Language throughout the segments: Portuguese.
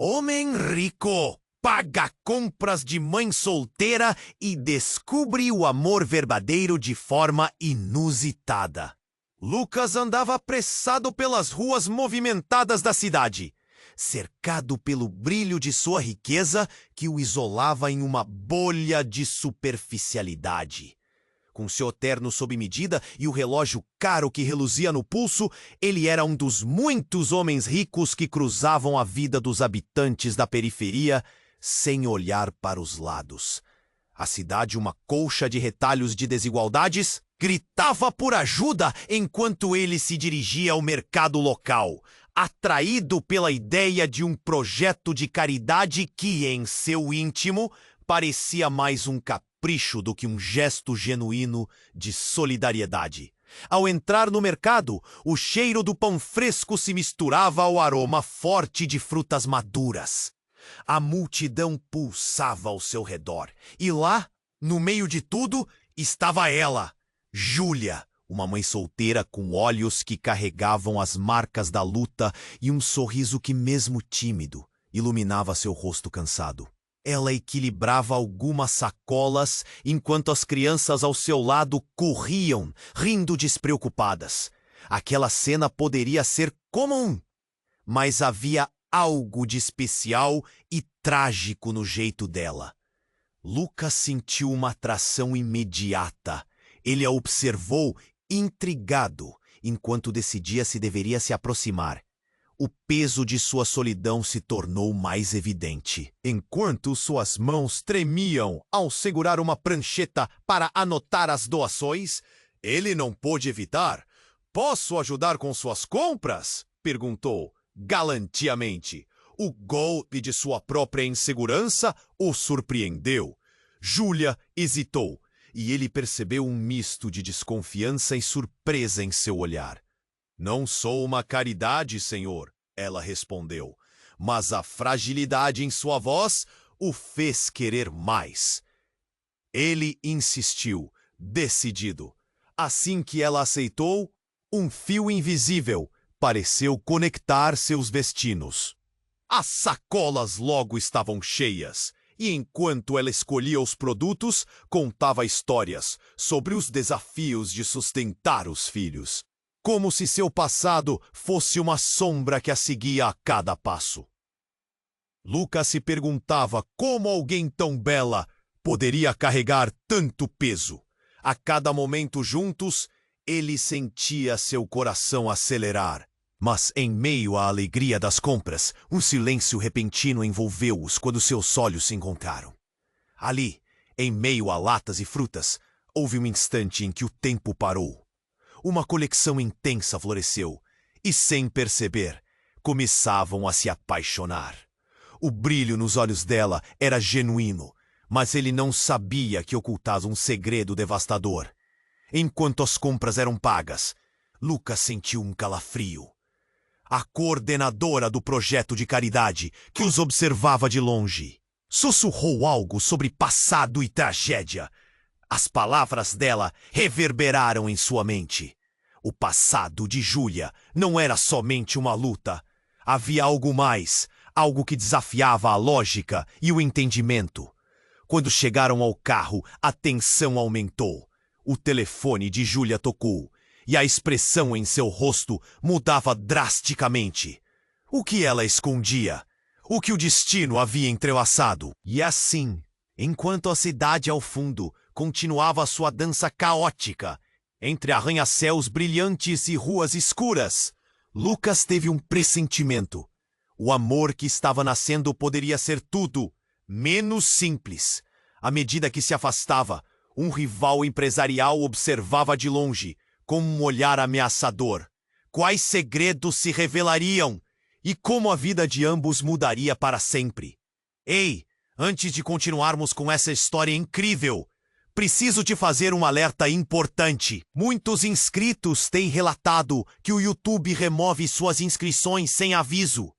Homem rico paga compras de mãe solteira e descobre o amor verdadeiro de forma inusitada. Lucas andava apressado pelas ruas movimentadas da cidade, cercado pelo brilho de sua riqueza que o isolava em uma bolha de superficialidade. Com seu terno sob medida e o relógio caro que reluzia no pulso, ele era um dos muitos homens ricos que cruzavam a vida dos habitantes da periferia sem olhar para os lados. A cidade, uma colcha de retalhos de desigualdades, gritava por ajuda enquanto ele se dirigia ao mercado local, atraído pela ideia de um projeto de caridade que, em seu íntimo, parecia mais um capricho do que um gesto genuíno de solidariedade. Ao entrar no mercado, o cheiro do pão fresco se misturava ao aroma forte de frutas maduras. A multidão pulsava ao seu redor, e lá, no meio de tudo, estava ela, Júlia, uma mãe solteira com olhos que carregavam as marcas da luta e um sorriso que, mesmo tímido, iluminava seu rosto cansado. Ela equilibrava algumas sacolas enquanto as crianças ao seu lado corriam, rindo despreocupadas. Aquela cena poderia ser comum, mas havia algo de especial e trágico no jeito dela. Lucas sentiu uma atração imediata. Ele a observou, intrigado, enquanto decidia se deveria se aproximar. O peso de sua solidão se tornou mais evidente. Enquanto suas mãos tremiam ao segurar uma prancheta para anotar as doações, ele não pôde evitar. "Posso ajudar com suas compras?" perguntou, galanteamente. O golpe de sua própria insegurança o surpreendeu. Júlia hesitou, e ele percebeu um misto de desconfiança e surpresa em seu olhar. "Não sou uma caridade, senhor", ela respondeu, mas a fragilidade em sua voz o fez querer mais. Ele insistiu, decidido. Assim que ela aceitou, um fio invisível pareceu conectar seus destinos. As sacolas logo estavam cheias, e enquanto ela escolhia os produtos, contava histórias sobre os desafios de sustentar os filhos, como se seu passado fosse uma sombra que a seguia a cada passo. Lucas se perguntava como alguém tão bela poderia carregar tanto peso. A cada momento juntos, ele sentia seu coração acelerar. Mas, em meio à alegria das compras, um silêncio repentino envolveu-os quando seus olhos se encontraram. Ali, em meio a latas e frutas, houve um instante em que o tempo parou. Uma conexão intensa floresceu, e sem perceber, começavam a se apaixonar. O brilho nos olhos dela era genuíno, mas ele não sabia que ocultava um segredo devastador. Enquanto as compras eram pagas, Lucas sentiu um calafrio. A coordenadora do projeto de caridade, que os observava de longe, sussurrou algo sobre passado e tragédia. As palavras dela reverberaram em sua mente. O passado de Júlia não era somente uma luta. Havia algo mais, algo que desafiava a lógica e o entendimento. Quando chegaram ao carro, a tensão aumentou. O telefone de Júlia tocou, e a expressão em seu rosto mudava drasticamente. O que ela escondia? O que o destino havia entrelaçado? E assim, enquanto a cidade ao fundo continuava sua dança caótica, entre arranha-céus brilhantes e ruas escuras, Lucas teve um pressentimento. O amor que estava nascendo poderia ser tudo, menos simples. À medida que se afastava, um rival empresarial observava de longe, com um olhar ameaçador. Quais segredos se revelariam e como a vida de ambos mudaria para sempre? Ei, antes de continuarmos com essa história incrível, preciso te fazer um alerta importante. Muitos inscritos têm relatado que o YouTube remove suas inscrições sem aviso.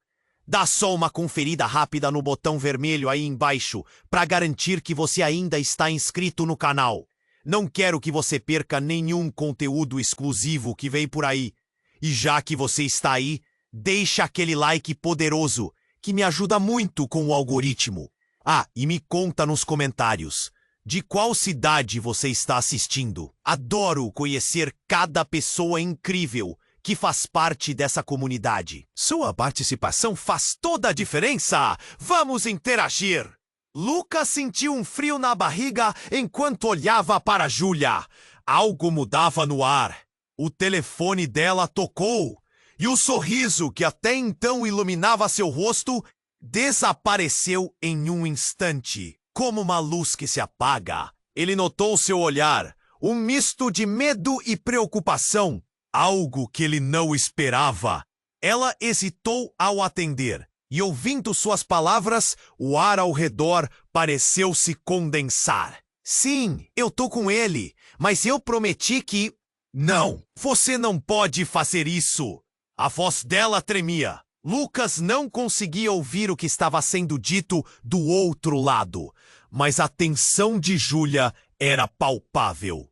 Dá só uma conferida rápida no botão vermelho aí embaixo para garantir que você ainda está inscrito no canal. Não quero que você perca nenhum conteúdo exclusivo que vem por aí. E já que você está aí, deixa aquele like poderoso, que me ajuda muito com o algoritmo. Ah, e me conta nos comentários, de qual cidade você está assistindo? Adoro conhecer cada pessoa incrível que faz parte dessa comunidade. Sua participação faz toda a diferença! Vamos interagir! Lucas sentiu um frio na barriga enquanto olhava para Júlia. Algo mudava no ar. O telefone dela tocou. E o sorriso que até então iluminava seu rosto desapareceu em um instante. Como uma luz que se apaga. Ele notou seu olhar, um misto de medo e preocupação. Algo que ele não esperava. Ela hesitou ao atender. E ouvindo suas palavras, o ar ao redor pareceu se condensar. Sim, eu tô com ele, mas eu prometi que... Não, você não pode fazer isso. A voz dela tremia. Lucas não conseguia ouvir o que estava sendo dito do outro lado, mas a tensão de Júlia era palpável.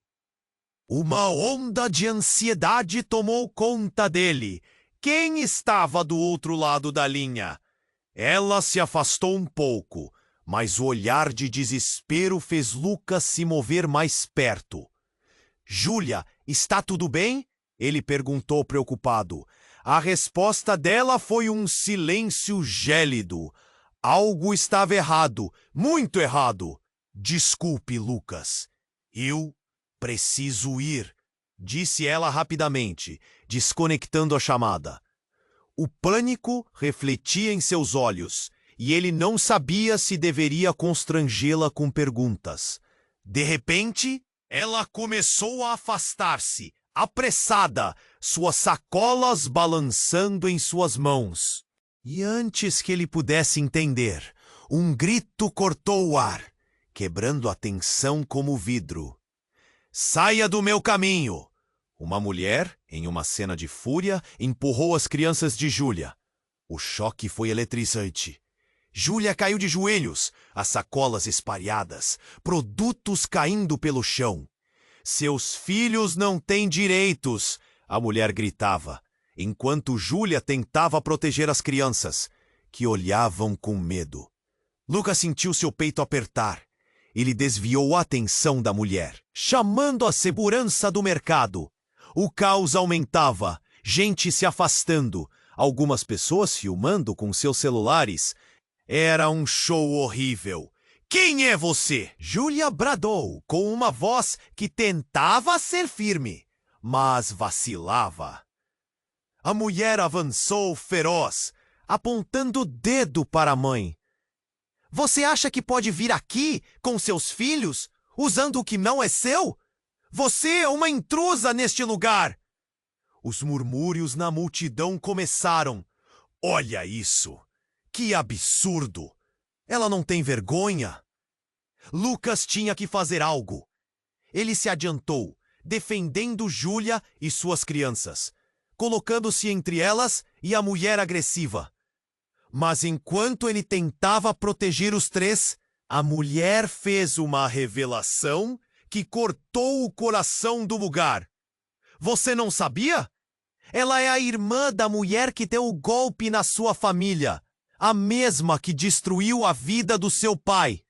Uma onda de ansiedade tomou conta dele. Quem estava do outro lado da linha? Ela se afastou um pouco, mas o olhar de desespero fez Lucas se mover mais perto. Júlia, está tudo bem? Ele perguntou preocupado. A resposta dela foi um silêncio gélido. Algo estava errado, muito errado. Desculpe, Lucas. Eu preciso ir, disse ela rapidamente, desconectando a chamada. O pânico refletia em seus olhos, e ele não sabia se deveria constrangê-la com perguntas. De repente, ela começou a afastar-se, apressada, suas sacolas balançando em suas mãos. E antes que ele pudesse entender, um grito cortou o ar, quebrando a tensão como vidro. Saia do meu caminho! Uma mulher, em uma cena de fúria, empurrou as crianças de Júlia. O choque foi eletrizante. Júlia caiu de joelhos, as sacolas espalhadas, produtos caindo pelo chão. Seus filhos não têm direitos, a mulher gritava, enquanto Júlia tentava proteger as crianças, que olhavam com medo. Lucas sentiu seu peito apertar. Ele desviou a atenção da mulher, chamando a segurança do mercado. O caos aumentava, gente se afastando, algumas pessoas filmando com seus celulares. Era um show horrível. Quem é você? Júlia bradou com uma voz que tentava ser firme, mas vacilava. A mulher avançou feroz, apontando o dedo para a mãe. Você acha que pode vir aqui com seus filhos, usando o que não é seu? Você é uma intrusa neste lugar! Os murmúrios na multidão começaram. Olha isso! Que absurdo! Ela não tem vergonha? Lucas tinha que fazer algo. Ele se adiantou, defendendo Júlia e suas crianças, colocando-se entre elas e a mulher agressiva. Mas enquanto ele tentava proteger os três, a mulher fez uma revelação que cortou o coração do lugar. Você não sabia? Ela é a irmã da mulher que deu o golpe na sua família, a mesma que destruiu a vida do seu pai.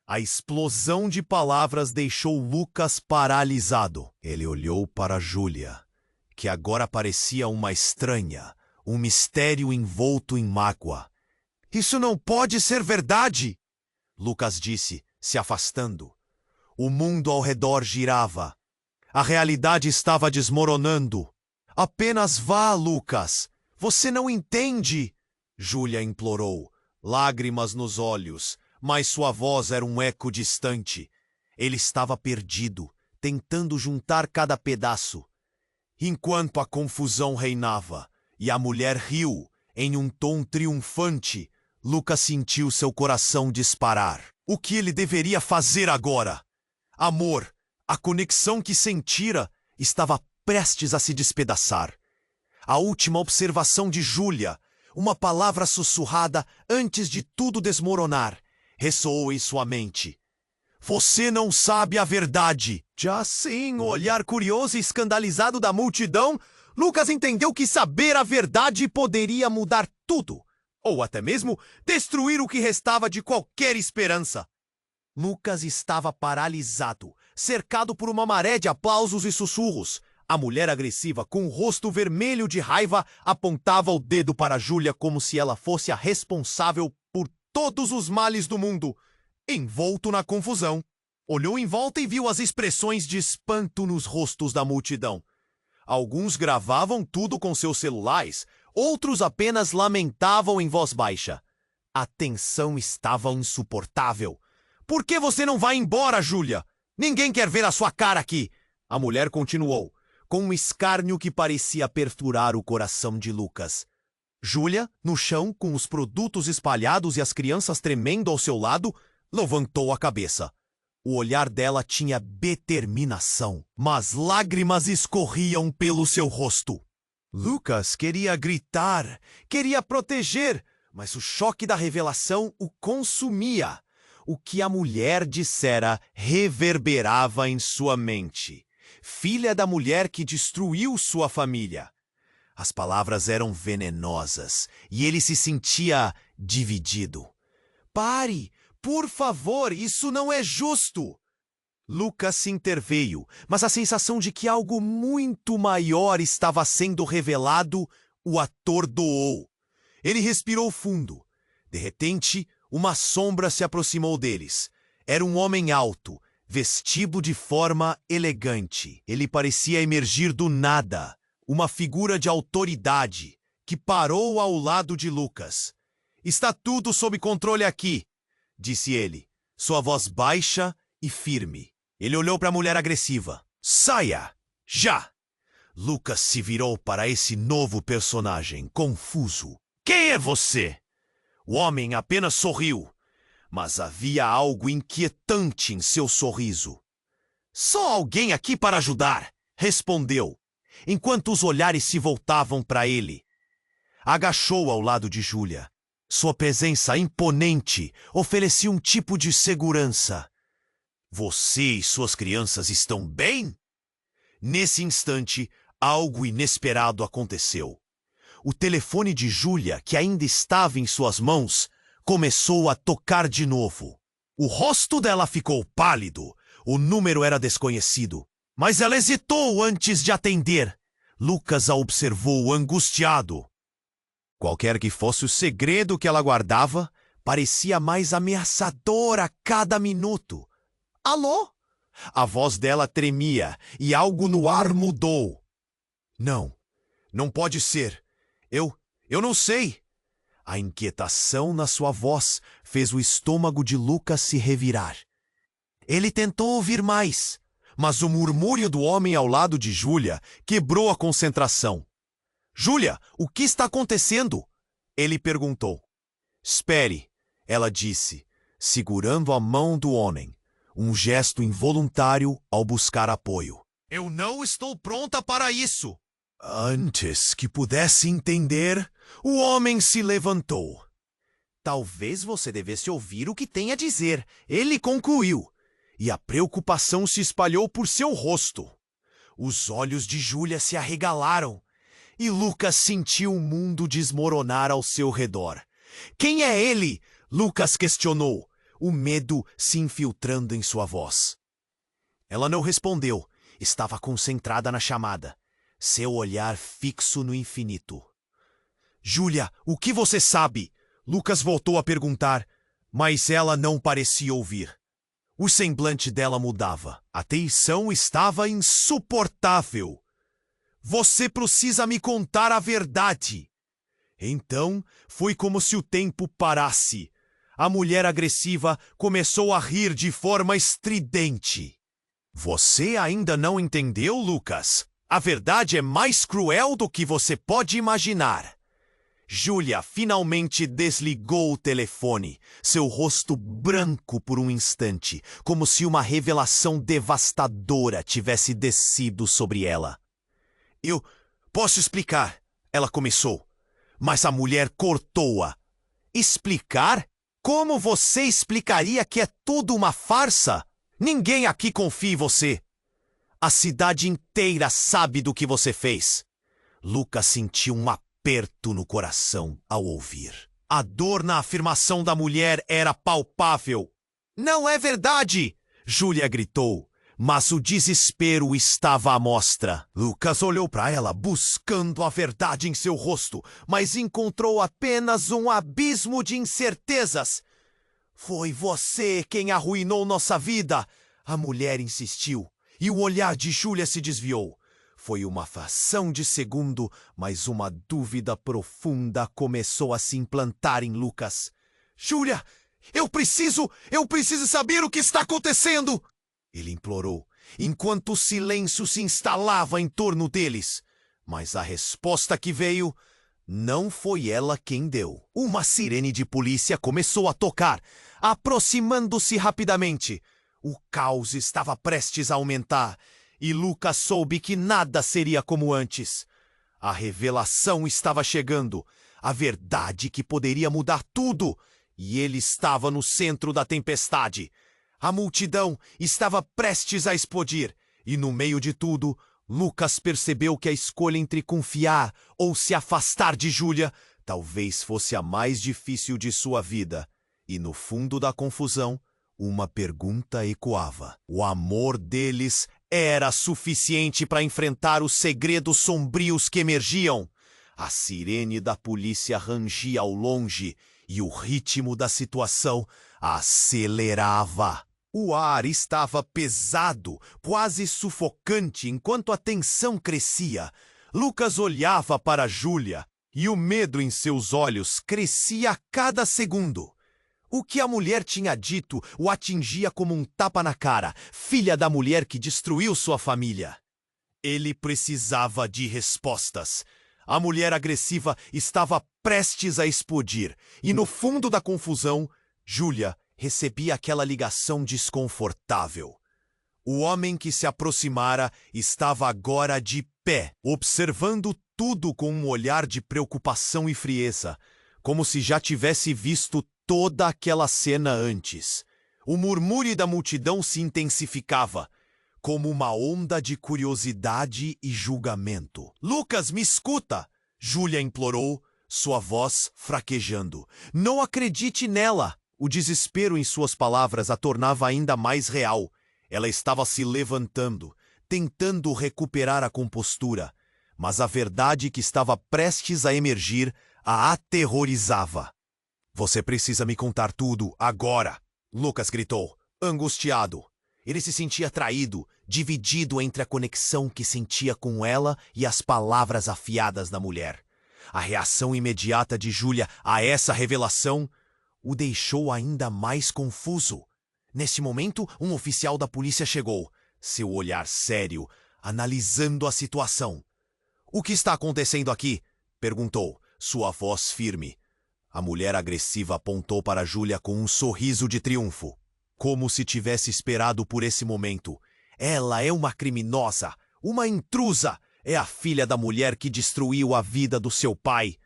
A explosão de palavras deixou Lucas paralisado. Ele olhou para Júlia, que agora parecia uma estranha, um mistério envolto em mágoa. Isso não pode ser verdade! Lucas disse, se afastando. O mundo ao redor girava. A realidade estava desmoronando. Apenas vá, Lucas. Você não entende. Júlia implorou, lágrimas nos olhos, mas sua voz era um eco distante. Ele estava perdido, tentando juntar cada pedaço. Enquanto a confusão reinava e a mulher riu em um tom triunfante, Lucas sentiu seu coração disparar. O que ele deveria fazer agora? Amor, a conexão que sentira, estava prestes a se despedaçar. A última observação de Júlia, uma palavra sussurrada antes de tudo desmoronar, ressoou em sua mente. Você não sabe a verdade. Já sem o olhar curioso e escandalizado da multidão, Lucas entendeu que saber a verdade poderia mudar tudo. ou até mesmo destruir o que restava de qualquer esperança. Lucas estava paralisado, cercado por uma maré de aplausos e sussurros. A mulher agressiva, com o rosto vermelho de raiva, apontava o dedo para Júlia como se ela fosse a responsável por todos os males do mundo. Envolto na confusão, olhou em volta e viu as expressões de espanto nos rostos da multidão. Alguns gravavam tudo com seus celulares, outros apenas lamentavam em voz baixa. A tensão estava insuportável. Por que você não vai embora, Júlia? Ninguém quer ver a sua cara aqui. A mulher continuou, com um escárnio que parecia perfurar o coração de Lucas. Júlia, no chão, com os produtos espalhados e as crianças tremendo ao seu lado, levantou a cabeça. O olhar dela tinha determinação, mas lágrimas escorriam pelo seu rosto. Lucas queria gritar, queria proteger, mas o choque da revelação o consumia. O que a mulher dissera reverberava em sua mente. Filha da mulher que destruiu sua família. As palavras eram venenosas e ele se sentia dividido. Pare! Por favor, isso não é justo! Lucas se interveio, mas a sensação de que algo muito maior estava sendo revelado o atordoou. Ele respirou fundo. De repente, uma sombra se aproximou deles. Era um homem alto, vestido de forma elegante. Ele parecia emergir do nada, uma figura de autoridade, que parou ao lado de Lucas. Está tudo sob controle aqui, disse ele, sua voz baixa e firme. Ele olhou para a mulher agressiva. Saia! Já! Lucas se virou para esse novo personagem, confuso. Quem é você? O homem apenas sorriu, mas havia algo inquietante em seu sorriso. Só alguém aqui para ajudar, respondeu, enquanto os olhares se voltavam para ele. Agachou ao lado de Júlia. Sua presença imponente oferecia um tipo de segurança. Você e suas crianças estão bem? Nesse instante, algo inesperado aconteceu. O telefone de Júlia, que ainda estava em suas mãos, começou a tocar de novo. O rosto dela ficou pálido. O número era desconhecido, mas ela hesitou antes de atender. Lucas a observou angustiado. Qualquer que fosse o segredo que ela guardava, parecia mais ameaçador a cada minuto. Alô? A voz dela tremia e algo no ar mudou. Não pode ser. Eu não sei. A inquietação na sua voz fez o estômago de Lucas se revirar. Ele tentou ouvir mais, mas o murmúrio do homem ao lado de Júlia quebrou a concentração. Júlia, o que está acontecendo? Ele perguntou. Espere, ela disse, segurando a mão do homem, um gesto involuntário ao buscar apoio. Eu não estou pronta para isso. Antes que pudesse entender, o homem se levantou. Talvez você devesse ouvir o que tem a dizer, ele concluiu, e a preocupação se espalhou por seu rosto. Os olhos de Júlia se arregalaram, e Lucas sentiu o mundo desmoronar ao seu redor. Quem é ele? Lucas questionou, o medo se infiltrando em sua voz. Ela não respondeu, estava concentrada na chamada, seu olhar fixo no infinito. Júlia, o que você sabe? Lucas voltou a perguntar, mas ela não parecia ouvir. O semblante dela mudava. A tensão estava insuportável. Você precisa me contar a verdade. Então, foi como se o tempo parasse. A mulher agressiva começou a rir de forma estridente. Você ainda não entendeu, Lucas? A verdade é mais cruel do que você pode imaginar. Júlia finalmente desligou o telefone, seu rosto branco por um instante, como se uma revelação devastadora tivesse descido sobre ela. Eu posso explicar, ela começou, mas a mulher cortou-a. Explicar? Como você explicaria que é tudo uma farsa? Ninguém aqui confia em você. A cidade inteira sabe do que você fez. Lucas sentiu um aperto no coração ao ouvir. A dor na afirmação da mulher era palpável. Não é verdade! Júlia gritou, mas o desespero estava à mostra. Lucas olhou para ela, buscando a verdade em seu rosto, mas encontrou apenas um abismo de incertezas. Foi você quem arruinou nossa vida, a mulher insistiu, e o olhar de Júlia se desviou. Foi uma fração de segundo, mas uma dúvida profunda começou a se implantar em Lucas. Júlia, eu preciso saber o que está acontecendo! Ele implorou, enquanto o silêncio se instalava em torno deles. Mas a resposta que veio não foi ela quem deu. Uma sirene de polícia começou a tocar, aproximando-se rapidamente. O caos estava prestes a aumentar, e Lucas soube que nada seria como antes. A revelação estava chegando, a verdade que poderia mudar tudo, e ele estava no centro da tempestade. A multidão estava prestes a explodir, e no meio de tudo, Lucas percebeu que a escolha entre confiar ou se afastar de Júlia talvez fosse a mais difícil de sua vida. E no fundo da confusão, uma pergunta ecoava. O amor deles era suficiente para enfrentar os segredos sombrios que emergiam. A sirene da polícia rangia ao longe e o ritmo da situação acelerava. O ar estava pesado, quase sufocante, enquanto a tensão crescia. Lucas olhava para Júlia e o medo em seus olhos crescia a cada segundo. O que a mulher tinha dito o atingia como um tapa na cara, filha da mulher que destruiu sua família. Ele precisava de respostas. A mulher agressiva estava prestes a explodir, e no fundo da confusão, Júlia recebia aquela ligação desconfortável. O homem que se aproximara estava agora de pé, observando tudo com um olhar de preocupação e frieza, como se já tivesse visto toda aquela cena antes. O murmúrio da multidão se intensificava, como uma onda de curiosidade e julgamento. Lucas, me escuta! Júlia implorou, sua voz fraquejando. Não acredite nela! O desespero em suas palavras a tornava ainda mais real. Ela estava se levantando, tentando recuperar a compostura, mas a verdade que estava prestes a emergir a aterrorizava. Você precisa me contar tudo, agora! Lucas gritou, angustiado. Ele se sentia traído, dividido entre a conexão que sentia com ela e as palavras afiadas da mulher. A reação imediata de Júlia a essa revelação o deixou ainda mais confuso. Nesse momento, um oficial da polícia chegou, seu olhar sério, analisando a situação. O que está acontecendo aqui? Perguntou, sua voz firme. A mulher agressiva apontou para Júlia com um sorriso de triunfo, como se tivesse esperado por esse momento. Ela é uma criminosa, uma intrusa, é a filha da mulher que destruiu a vida do seu pai.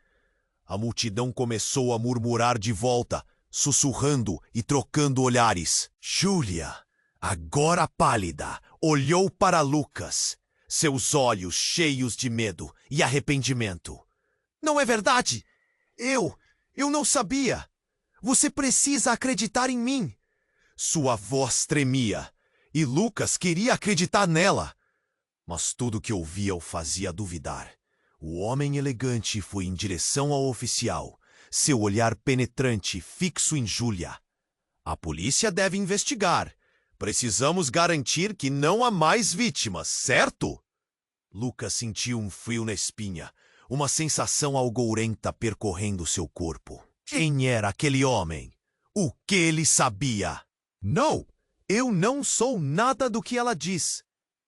A multidão começou a murmurar de volta, sussurrando e trocando olhares. Júlia, agora pálida, olhou para Lucas, seus olhos cheios de medo e arrependimento. Não é verdade! Eu não sabia! Você precisa acreditar em mim! Sua voz tremia, e Lucas queria acreditar nela. Mas tudo que ouvia o fazia duvidar. O homem elegante foi em direção ao oficial, seu olhar penetrante fixo em Júlia. A polícia deve investigar. Precisamos garantir que não há mais vítimas, certo? Lucas sentiu um frio na espinha, uma sensação algourenta percorrendo seu corpo. Quem era aquele homem? O que ele sabia? Não, eu não sou nada do que ela diz.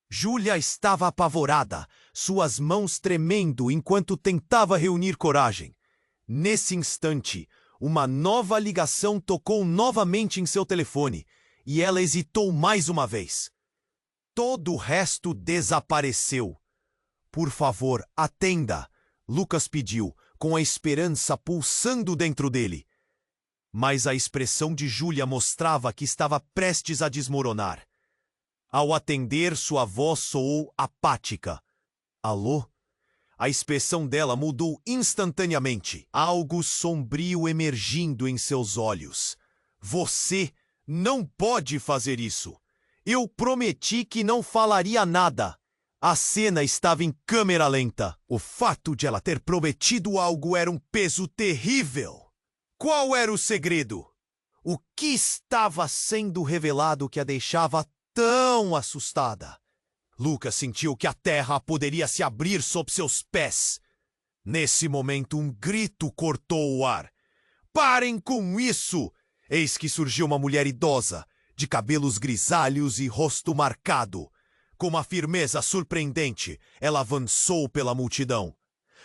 Júlia estava apavorada, suas mãos tremendo enquanto tentava reunir coragem. Nesse instante, uma nova ligação tocou novamente em seu telefone, e ela hesitou mais uma vez. Todo o resto desapareceu. Por favor, atenda, Lucas pediu, com a esperança pulsando dentro dele. Mas a expressão de Júlia mostrava que estava prestes a desmoronar. Ao atender, sua voz soou apática. Alô? A expressão dela mudou instantaneamente. Algo sombrio emergindo em seus olhos. Você não pode fazer isso. Eu prometi que não falaria nada. A cena estava em câmera lenta. O fato de ela ter prometido algo era um peso terrível. Qual era o segredo? O que estava sendo revelado que a deixava tão assustada? Lucas sentiu que a terra poderia se abrir sob seus pés. Nesse momento, um grito cortou o ar. Parem com isso! Eis que surgiu uma mulher idosa, de cabelos grisalhos e rosto marcado. Com uma firmeza surpreendente, ela avançou pela multidão.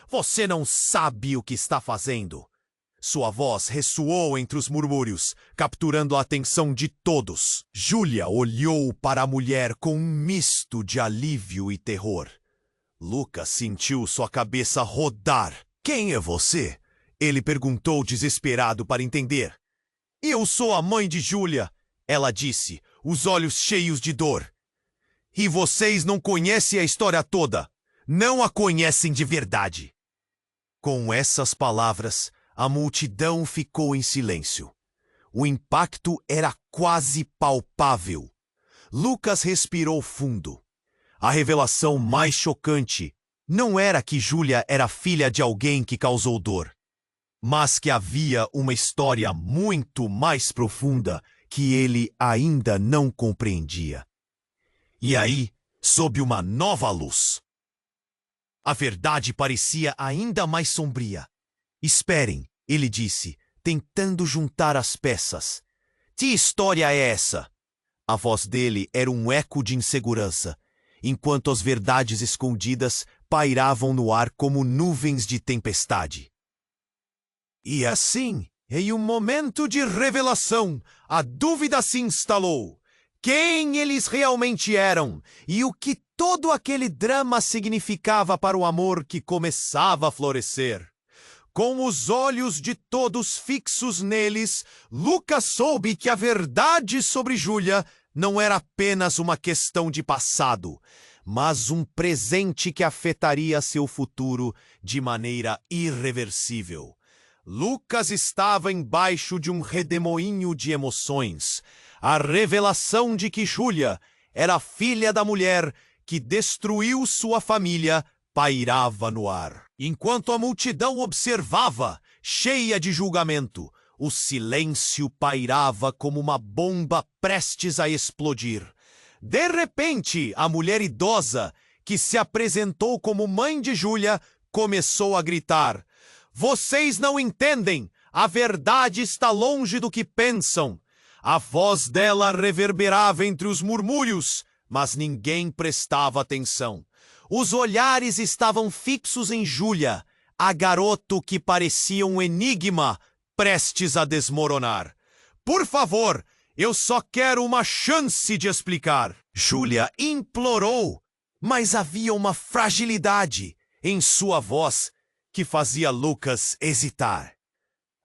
Você não sabe o que está fazendo. Sua voz ressoou entre os murmúrios, capturando a atenção de todos. Júlia olhou para a mulher com um misto de alívio e terror. Lucas sentiu sua cabeça rodar. Quem é você? Ele perguntou desesperado para entender. Eu sou a mãe de Júlia, ela disse, os olhos cheios de dor. E vocês não conhecem a história toda. Não a conhecem de verdade. Com essas palavras, a multidão ficou em silêncio. O impacto era quase palpável. Lucas respirou fundo. A revelação mais chocante não era que Júlia era filha de alguém que causou dor, mas que havia uma história muito mais profunda que ele ainda não compreendia. E aí, sob uma nova luz, a verdade parecia ainda mais sombria. Esperem, ele disse, tentando juntar as peças. Que história é essa? A voz dele era um eco de insegurança, enquanto as verdades escondidas pairavam no ar como nuvens de tempestade. E assim, em um momento de revelação, a dúvida se instalou. Quem eles realmente eram e o que todo aquele drama significava para o amor que começava a florescer. Com os olhos de todos fixos neles, Lucas soube que a verdade sobre Júlia não era apenas uma questão de passado, mas um presente que afetaria seu futuro de maneira irreversível. Lucas estava embaixo de um redemoinho de emoções. A revelação de que Júlia era filha da mulher que destruiu sua família pairava no ar. Enquanto a multidão observava, cheia de julgamento, o silêncio pairava como uma bomba prestes a explodir. De repente, a mulher idosa, que se apresentou como mãe de Júlia, começou a gritar: "Vocês não entendem! A verdade está longe do que pensam!" A voz dela reverberava entre os murmúrios, mas ninguém prestava atenção. Os olhares estavam fixos em Júlia, a garoto que parecia um enigma prestes a desmoronar. "Por favor, eu só quero uma chance de explicar." Júlia implorou, mas havia uma fragilidade em sua voz que fazia Lucas hesitar.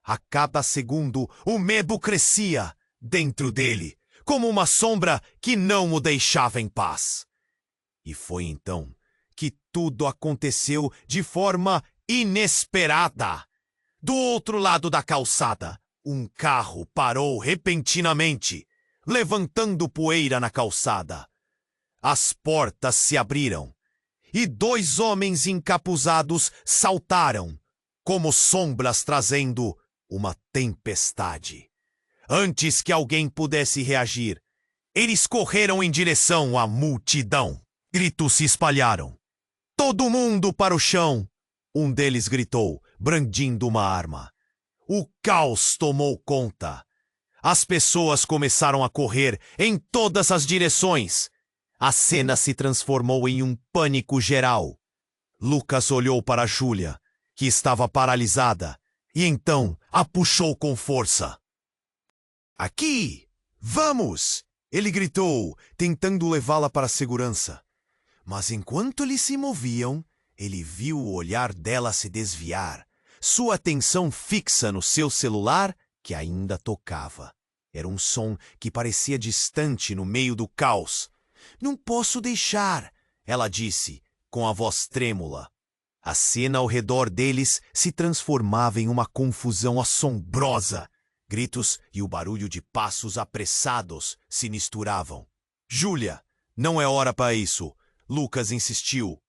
A cada segundo, o medo crescia dentro dele, como uma sombra que não o deixava em paz. E foi então que tudo aconteceu de forma inesperada. Do outro lado da calçada, um carro parou repentinamente, levantando poeira na calçada. As portas se abriram e dois homens encapuzados saltaram, como sombras trazendo uma tempestade. Antes que alguém pudesse reagir, eles correram em direção à multidão. Gritos se espalharam. "Todo mundo para o chão!" Um deles gritou, brandindo uma arma. O caos tomou conta. As pessoas começaram a correr em todas as direções. A cena se transformou em um pânico geral. Lucas olhou para Júlia, que estava paralisada, e então a puxou com força. "Aqui! Vamos!" Ele gritou, tentando levá-la para a segurança. Mas enquanto eles se moviam, ele viu o olhar dela se desviar, sua atenção fixa no seu celular, que ainda tocava. Era um som que parecia distante no meio do caos. "Não posso deixar", ela disse, com a voz trêmula. A cena ao redor deles se transformava em uma confusão assombrosa. Gritos e o barulho de passos apressados se misturavam. Júlia, não é hora para isso, Lucas insistiu.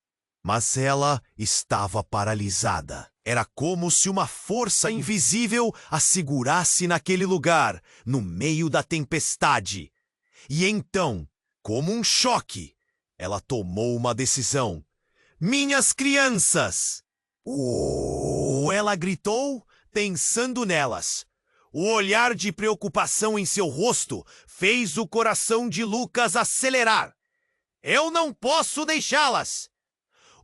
Mas ela estava paralisada. Era como se uma força invisível a segurasse naquele lugar, no meio da tempestade. E então, como um choque, ela tomou uma decisão. Minhas crianças! Ela gritou, pensando nelas. O olhar de preocupação em seu rosto fez o coração de Lucas acelerar. Eu não posso deixá-las!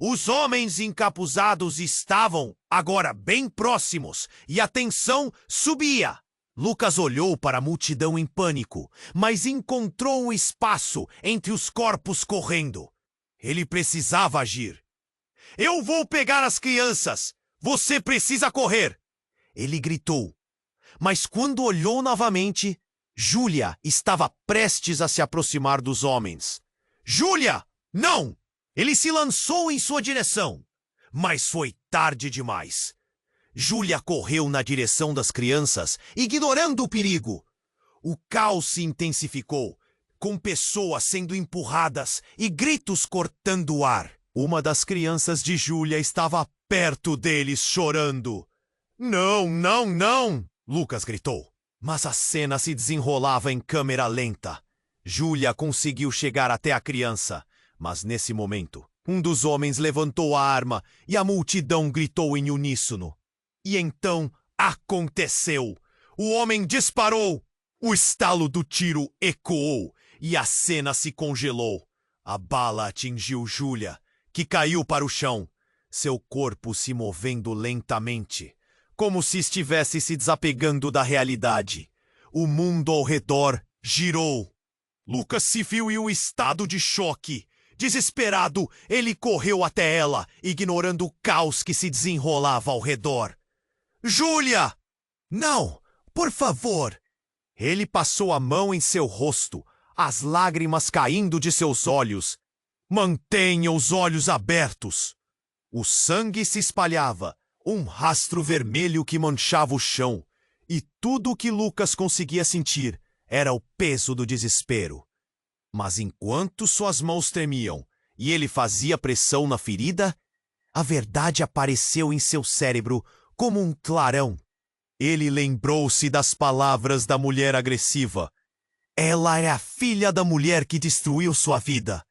Os homens encapuzados estavam agora bem próximos e a tensão subia. Lucas olhou para a multidão em pânico, mas encontrou um espaço entre os corpos correndo. Ele precisava agir. Eu vou pegar as crianças! Você precisa correr! Ele gritou. Mas quando olhou novamente, Júlia estava prestes a se aproximar dos homens. Júlia! Não! Ele se lançou em sua direção, mas foi tarde demais. Júlia correu na direção das crianças, ignorando o perigo. O caos se intensificou, com pessoas sendo empurradas e gritos cortando o ar. Uma das crianças de Júlia estava perto deles, chorando. Não, não, não! Lucas gritou. Mas a cena se desenrolava em câmera lenta. Júlia conseguiu chegar até a criança. Mas nesse momento, um dos homens levantou a arma e a multidão gritou em uníssono. E então aconteceu. O homem disparou. O estalo do tiro ecoou e a cena se congelou. A bala atingiu Júlia, que caiu para o chão, seu corpo se movendo lentamente, como se estivesse se desapegando da realidade. O mundo ao redor girou. Lucas se viu em um estado de choque. Desesperado, ele correu até ela, ignorando o caos que se desenrolava ao redor. Júlia! Não! Por favor! Ele passou a mão em seu rosto, as lágrimas caindo de seus olhos. Mantenha os olhos abertos! O sangue se espalhava, um rastro vermelho que manchava o chão, e tudo o que Lucas conseguia sentir era o peso do desespero. Mas enquanto suas mãos tremiam e ele fazia pressão na ferida, a verdade apareceu em seu cérebro como um clarão. Ele lembrou-se das palavras da mulher agressiva. Ela é a filha da mulher que destruiu sua vida.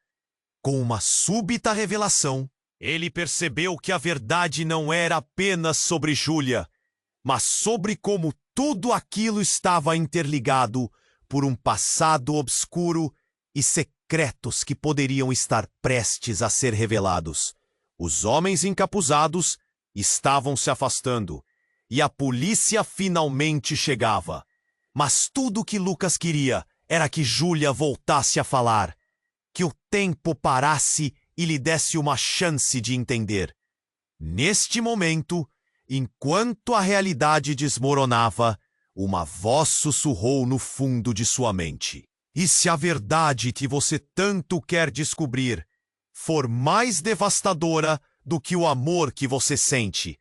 Com uma súbita revelação, ele percebeu que a verdade não era apenas sobre Júlia, mas sobre como tudo aquilo estava interligado por um passado obscuro e secretos que poderiam estar prestes a ser revelados. Os homens encapuzados estavam se afastando e a polícia finalmente chegava. Mas tudo o que Lucas queria era que Júlia voltasse a falar, que o tempo parasse e lhe desse uma chance de entender. Neste momento, enquanto a realidade desmoronava, uma voz sussurrou no fundo de sua mente. E se a verdade que você tanto quer descobrir for mais devastadora do que o amor que você sente?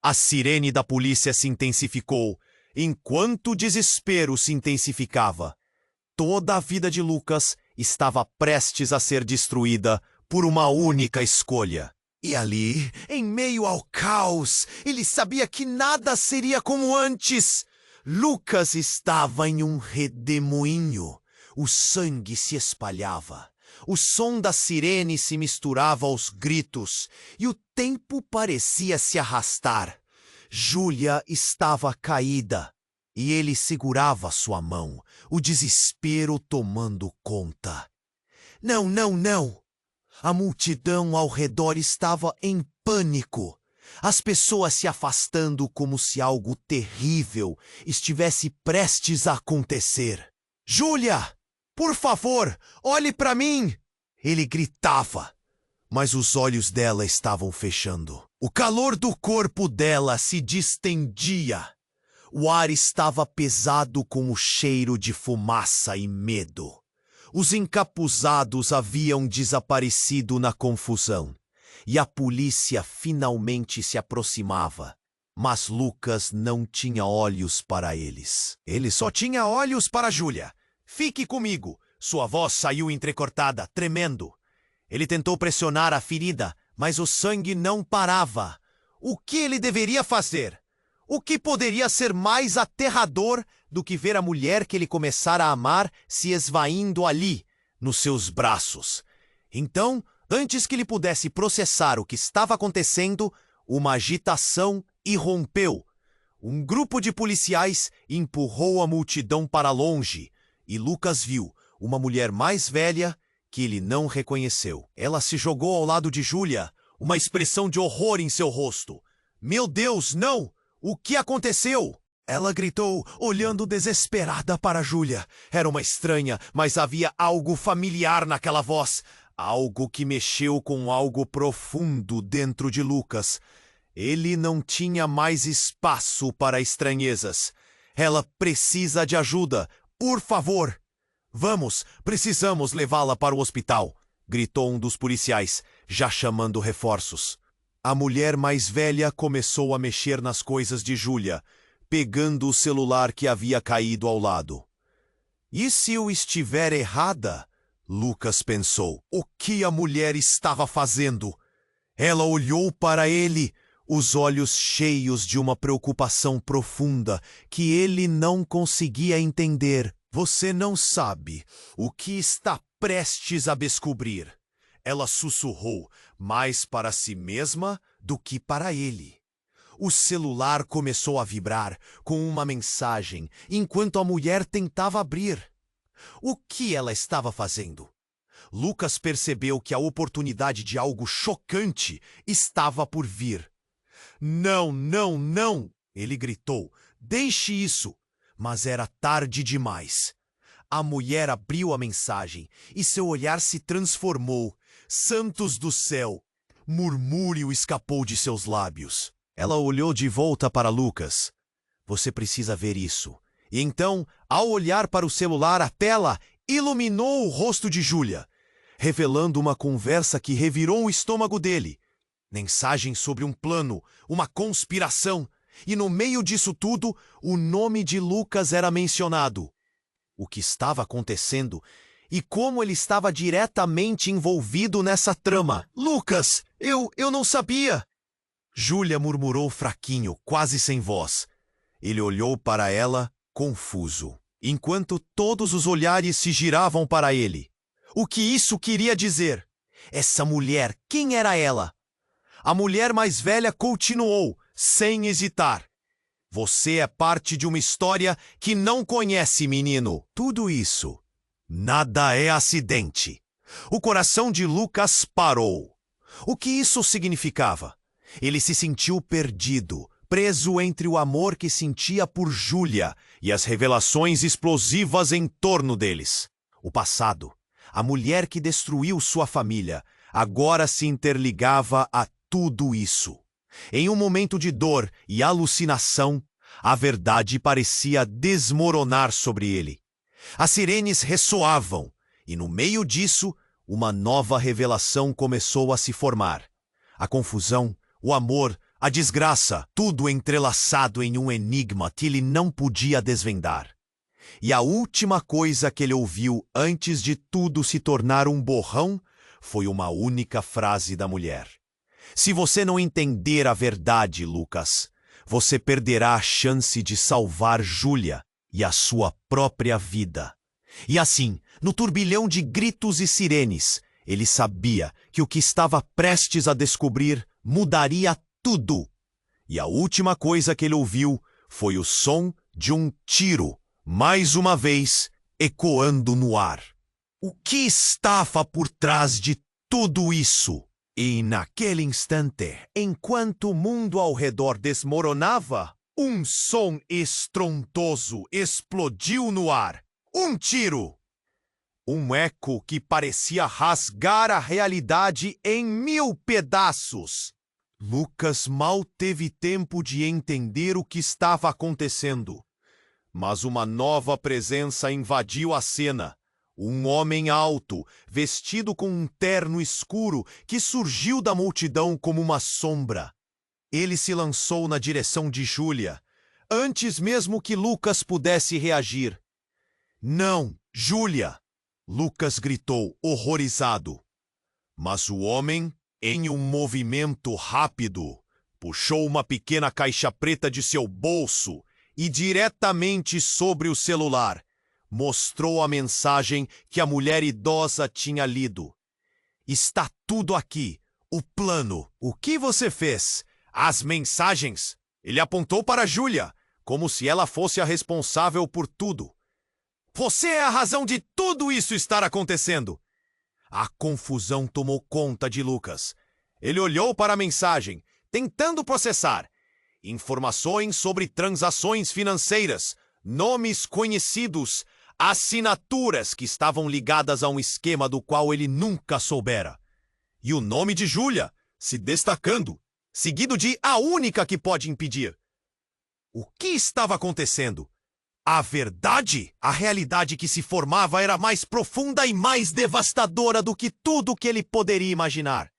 A sirene da polícia se intensificou, enquanto o desespero se intensificava. Toda a vida de Lucas estava prestes a ser destruída por uma única escolha. E ali, em meio ao caos, ele sabia que nada seria como antes. Lucas estava em um redemoinho. O sangue se espalhava. O som da sirene se misturava aos gritos e o tempo parecia se arrastar. Júlia estava caída e ele segurava sua mão, o desespero tomando conta. Não, não, não! A multidão ao redor estava em pânico. As pessoas se afastando como se algo terrível estivesse prestes a acontecer. Júlia! Por favor, olhe para mim! Ele gritava, mas os olhos dela estavam fechando. O calor do corpo dela se distendia. O ar estava pesado com o cheiro de fumaça e medo. Os encapuzados haviam desaparecido na confusão, e a polícia finalmente se aproximava. Mas Lucas não tinha olhos para eles. Ele só tinha olhos para Júlia. Fique comigo. Sua voz saiu entrecortada, tremendo. Ele tentou pressionar a ferida, mas o sangue não parava. O que ele deveria fazer? O que poderia ser mais aterrador do que ver a mulher que ele começara a amar se esvaindo ali, nos seus braços? Então, antes que ele pudesse processar o que estava acontecendo, uma agitação irrompeu. Um grupo de policiais empurrou a multidão para longe e Lucas viu uma mulher mais velha que ele não reconheceu. Ela se jogou ao lado de Júlia, uma expressão de horror em seu rosto. Meu Deus, não! O que aconteceu? Ela gritou, olhando desesperada para Júlia. Era uma estranha, mas havia algo familiar naquela voz. Algo que mexeu com algo profundo dentro de Lucas. Ele não tinha mais espaço para estranhezas. Ela precisa de ajuda. Por favor. Vamos, precisamos levá-la para o hospital, gritou um dos policiais, já chamando reforços. A mulher mais velha começou a mexer nas coisas de Júlia, pegando o celular que havia caído ao lado. E se eu estiver errada? Lucas pensou. O que a mulher estava fazendo? Ela olhou para ele, os olhos cheios de uma preocupação profunda que ele não conseguia entender. Você não sabe o que está prestes a descobrir. Ela sussurrou, mais para si mesma do que para ele. O celular começou a vibrar com uma mensagem enquanto a mulher tentava abrir. O que ela estava fazendo? Lucas percebeu que a oportunidade de algo chocante estava por vir. Não, não, não! Ele gritou. Deixe isso! Mas era tarde demais. A mulher abriu a mensagem e seu olhar se transformou. Santos do céu! Murmúrio escapou de seus lábios. Ela olhou de volta para Lucas. Você precisa ver isso. E então, ao olhar para o celular, a tela iluminou o rosto de Júlia, revelando uma conversa que revirou o estômago dele. Mensagem sobre um plano, uma conspiração. E no meio disso tudo, o nome de Lucas era mencionado. O que estava acontecendo e como ele estava diretamente envolvido nessa trama. Lucas, eu não sabia! Júlia murmurou fraquinho, quase sem voz. Ele olhou para ela, confuso, enquanto todos os olhares se giravam para ele. O que isso queria dizer? Essa mulher, quem era ela? A mulher mais velha continuou, sem hesitar. Você é parte de uma história que não conhece, menino. Tudo isso. Nada é acidente. O coração de Lucas parou. O que isso significava? Ele se sentiu perdido, preso entre o amor que sentia por Júlia e as revelações explosivas em torno deles. O passado, a mulher que destruiu sua família, agora se interligava a tudo isso. Em um momento de dor e alucinação, a verdade parecia desmoronar sobre ele. As sirenes ressoavam, e no meio disso, uma nova revelação começou a se formar. A confusão, o amor, a desgraça, tudo entrelaçado em um enigma que ele não podia desvendar. E a última coisa que ele ouviu antes de tudo se tornar um borrão foi uma única frase da mulher. Se você não entender a verdade, Lucas, você perderá a chance de salvar Júlia e a sua própria vida. E assim, no turbilhão de gritos e sirenes, ele sabia que o que estava prestes a descobrir mudaria tudo. E a última coisa que ele ouviu foi o som de um tiro, mais uma vez, ecoando no ar. O que estava por trás de tudo isso? E naquele instante, enquanto o mundo ao redor desmoronava, um som estrondoso explodiu no ar. Um tiro! Um eco que parecia rasgar a realidade em 1000 pedaços. Lucas mal teve tempo de entender o que estava acontecendo. Mas uma nova presença invadiu a cena. Um homem alto, vestido com um terno escuro, que surgiu da multidão como uma sombra. Ele se lançou na direção de Júlia, antes mesmo que Lucas pudesse reagir. "Não, Júlia!" Lucas gritou, horrorizado. Mas o homem, em um movimento rápido, puxou uma pequena caixa preta de seu bolso e, diretamente sobre o celular, mostrou a mensagem que a mulher idosa tinha lido. "Está tudo aqui. O plano. O que você fez? As mensagens." Ele apontou para Júlia, como se ela fosse a responsável por tudo. "Você é a razão de tudo isso estar acontecendo." A confusão tomou conta de Lucas. Ele olhou para a mensagem, tentando processar. Informações sobre transações financeiras, nomes conhecidos, assinaturas que estavam ligadas a um esquema do qual ele nunca soubera. E o nome de Júlia se destacando, seguido de "a única que pode impedir." O que estava acontecendo? A verdade, a realidade que se formava era mais profunda e mais devastadora do que tudo que ele poderia imaginar.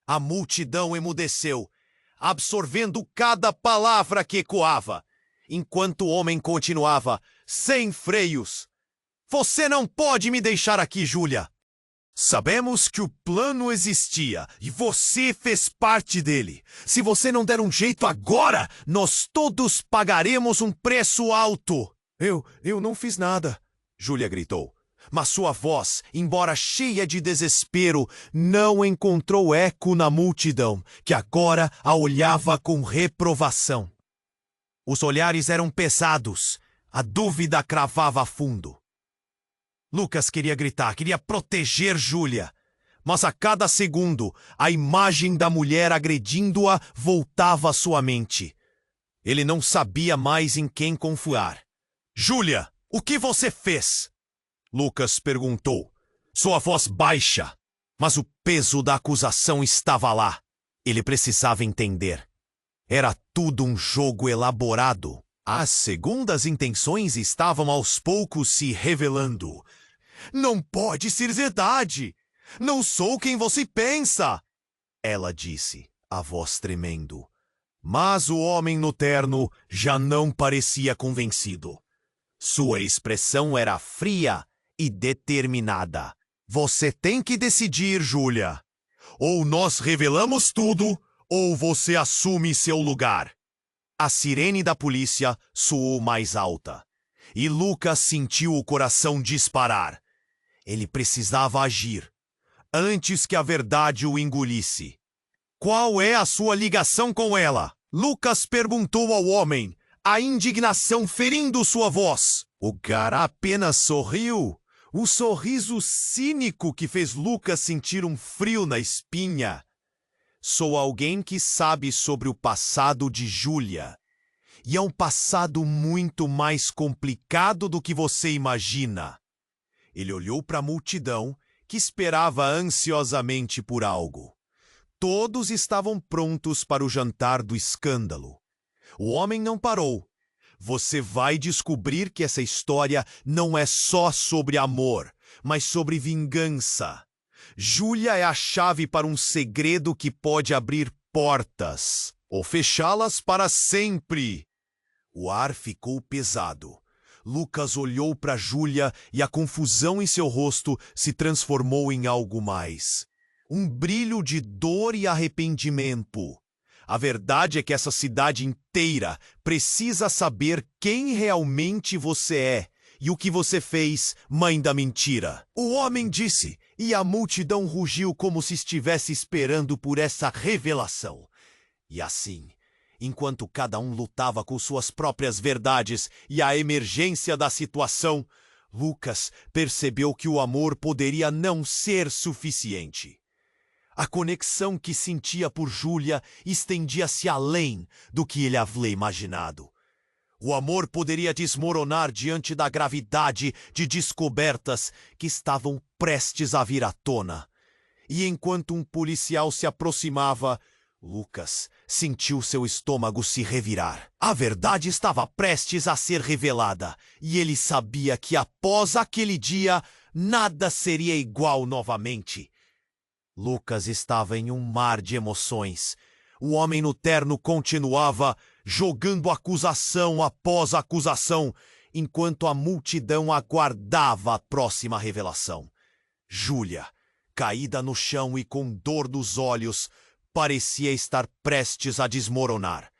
A multidão emudeceu, absorvendo cada palavra que ecoava, enquanto o homem continuava, sem freios. "Você não pode me deixar aqui, Júlia. Sabemos que o plano existia e você fez parte dele. Se você não der um jeito agora, nós todos pagaremos um preço alto." Eu não fiz nada, Júlia gritou. Mas sua voz, embora cheia de desespero, não encontrou eco na multidão, que agora a olhava com reprovação. Os olhares eram pesados, a dúvida cravava fundo. Lucas queria gritar, queria proteger Júlia. Mas a cada segundo, a imagem da mulher agredindo-a voltava à sua mente. Ele não sabia mais em quem confiar. "Júlia, o que você fez?" Lucas perguntou, sua voz baixa, mas o peso da acusação estava lá. Ele precisava entender. Era tudo um jogo elaborado. As segundas intenções estavam aos poucos se revelando. "Não pode ser verdade! Não sou quem você pensa!" ela disse, a voz tremendo. Mas o homem no terno já não parecia convencido. Sua expressão era fria e determinada. "Você tem que decidir, Júlia. Ou nós revelamos tudo, ou você assume seu lugar." A sirene da polícia soou mais alta, e Lucas sentiu o coração disparar. Ele precisava agir, antes que a verdade o engolisse. "Qual é a sua ligação com ela?" Lucas perguntou ao homem, a indignação ferindo sua voz. O cara apenas sorriu. O sorriso cínico que fez Lucas sentir um frio na espinha. "Sou alguém que sabe sobre o passado de Júlia. E é um passado muito mais complicado do que você imagina." Ele olhou para a multidão, que esperava ansiosamente por algo. Todos estavam prontos para o jantar do escândalo. O homem não parou. "Você vai descobrir que essa história não é só sobre amor, mas sobre vingança. Júlia é a chave para um segredo que pode abrir portas, ou fechá-las para sempre." O ar ficou pesado. Lucas olhou para Júlia e a confusão em seu rosto se transformou em algo mais. Um brilho de dor e arrependimento. A verdade é que essa cidade inteira precisa saber quem realmente você é e o que você fez, mãe da mentira. O homem disse, e a multidão rugiu como se estivesse esperando por essa revelação. E assim, enquanto cada um lutava com suas próprias verdades e a emergência da situação, Lucas percebeu que o amor poderia não ser suficiente. A conexão que sentia por Júlia estendia-se além do que ele havia imaginado. O amor poderia desmoronar diante da gravidade de descobertas que estavam prestes a vir à tona. E enquanto um policial se aproximava, Lucas sentiu seu estômago se revirar. A verdade estava prestes a ser revelada, e ele sabia que após aquele dia, nada seria igual novamente. Lucas estava em um mar de emoções. O homem no terno continuava jogando acusação após acusação, enquanto a multidão aguardava a próxima revelação. Júlia, caída no chão e com dor nos olhos, parecia estar prestes a desmoronar.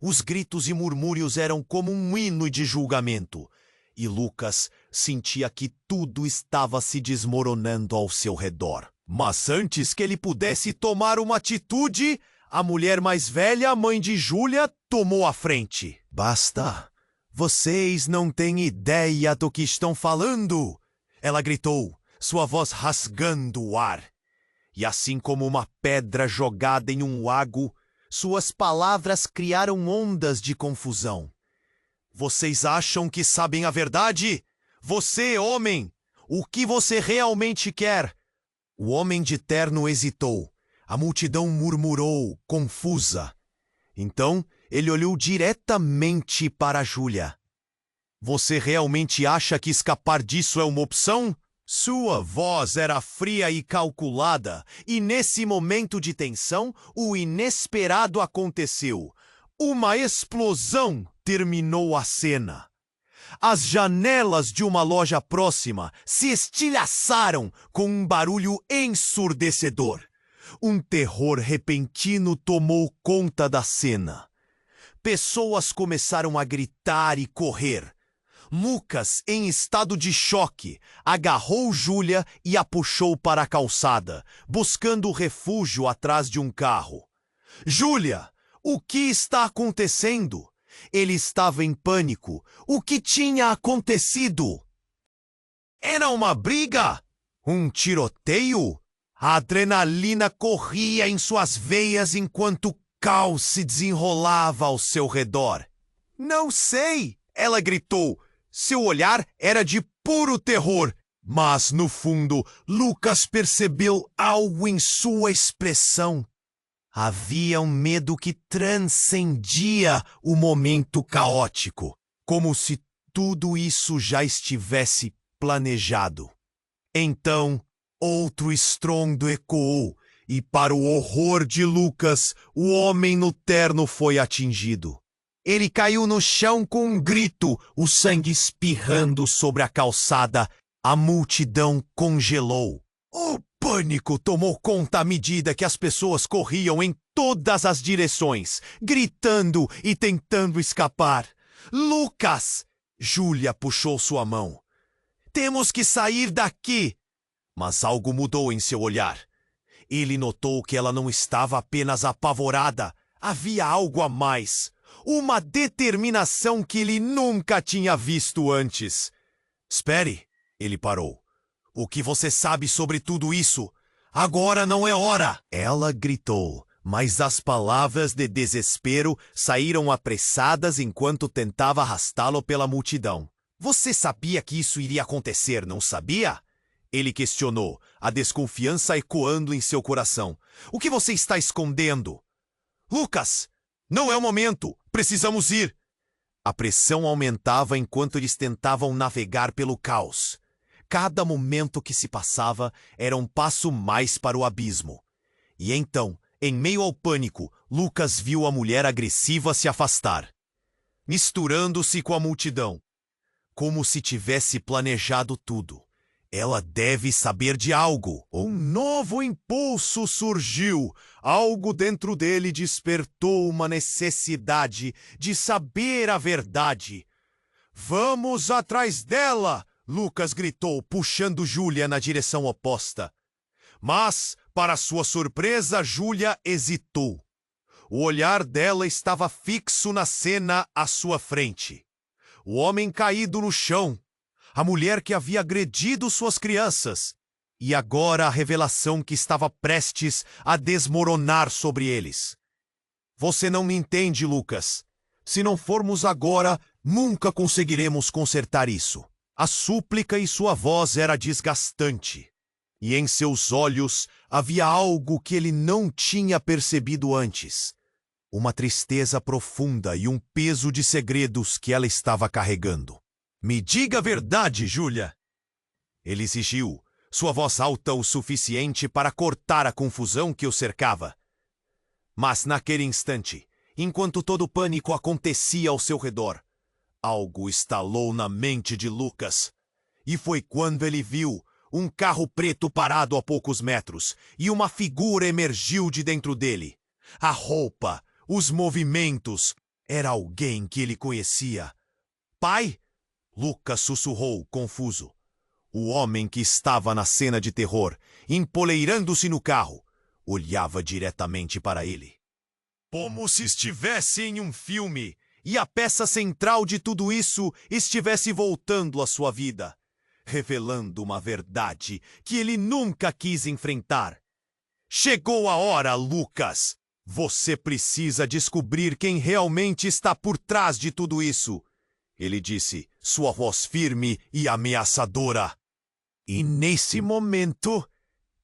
Os gritos e murmúrios eram como um hino de julgamento, e Lucas sentia que tudo estava se desmoronando ao seu redor. Mas antes que ele pudesse tomar uma atitude, a mulher mais velha, a mãe de Júlia, tomou a frente. "Basta! Vocês não têm ideia do que estão falando!" Ela gritou, sua voz rasgando o ar. E assim como uma pedra jogada em um lago, suas palavras criaram ondas de confusão. "Vocês acham que sabem a verdade? Você, homem, o que você realmente quer?" O homem de terno hesitou. A multidão murmurou, confusa. Então, ele olhou diretamente para Júlia. "Você realmente acha que escapar disso é uma opção?" Sua voz era fria e calculada, e nesse momento de tensão, o inesperado aconteceu. Uma explosão terminou a cena. As janelas de uma loja próxima se estilhaçaram com um barulho ensurdecedor. Um terror repentino tomou conta da cena. Pessoas começaram a gritar e correr. Lucas, em estado de choque, agarrou Júlia e a puxou para a calçada, buscando refúgio atrás de um carro. "Júlia, o que está acontecendo?" Ele estava em pânico. O que tinha acontecido? Era uma briga? Um tiroteio? A adrenalina corria em suas veias enquanto o caos se desenrolava ao seu redor. "Não sei!" ela gritou. Seu olhar era de puro terror. Mas, no fundo, Lucas percebeu algo em sua expressão. Havia um medo que transcendia o momento caótico, como se tudo isso já estivesse planejado. Então, outro estrondo ecoou, e para o horror de Lucas, o homem no terno foi atingido. Ele caiu no chão com um grito, o sangue espirrando sobre a calçada. A multidão congelou. O pânico tomou conta à medida que as pessoas corriam em todas as direções, gritando e tentando escapar. "Lucas!" Júlia puxou sua mão. "Temos que sair daqui!" Mas algo mudou em seu olhar. Ele notou que ela não estava apenas apavorada. Havia algo a mais. Uma determinação que ele nunca tinha visto antes. "Espere!" Ele parou. "O que você sabe sobre tudo isso? Agora não é hora!" Ela gritou, mas as palavras de desespero saíram apressadas enquanto tentava arrastá-lo pela multidão. "Você sabia que isso iria acontecer, não sabia?" Ele questionou, a desconfiança ecoando em seu coração. "O que você está escondendo?" "Lucas, não é o momento! Precisamos ir!" A pressão aumentava enquanto eles tentavam navegar pelo caos. Cada momento que se passava era um passo mais para o abismo. E então, em meio ao pânico, Lucas viu a mulher agressiva se afastar, misturando-se com a multidão, como se tivesse planejado tudo. Ela deve saber de algo. Um novo impulso surgiu. Algo dentro dele despertou uma necessidade de saber a verdade. "Vamos atrás dela!" Lucas gritou, puxando Júlia na direção oposta. Mas, para sua surpresa, Júlia hesitou. O olhar dela estava fixo na cena à sua frente. O homem caído no chão, a mulher que havia agredido suas crianças, e agora a revelação que estava prestes a desmoronar sobre eles. "Você não me entende, Lucas. Se não formos agora, nunca conseguiremos consertar isso." A súplica em sua voz era desgastante, e em seus olhos havia algo que ele não tinha percebido antes. Uma tristeza profunda e um peso de segredos que ela estava carregando. "Me diga a verdade, Júlia." Ele exigiu, sua voz alta o suficiente para cortar a confusão que o cercava. Mas naquele instante, enquanto todo o pânico acontecia ao seu redor, algo estalou na mente de Lucas. E foi quando ele viu um carro preto parado a poucos metros e uma figura emergiu de dentro dele. A roupa, os movimentos, era alguém que ele conhecia. Pai? Lucas sussurrou, confuso. O homem que estava na cena de terror, empoleirando-se no carro, olhava diretamente para ele. Como se estivesse em um filme e a peça central de tudo isso estivesse voltando à sua vida, revelando uma verdade que ele nunca quis enfrentar. Chegou a hora, Lucas! Você precisa descobrir quem realmente está por trás de tudo isso. Ele disse, sua voz firme e ameaçadora. E nesse momento,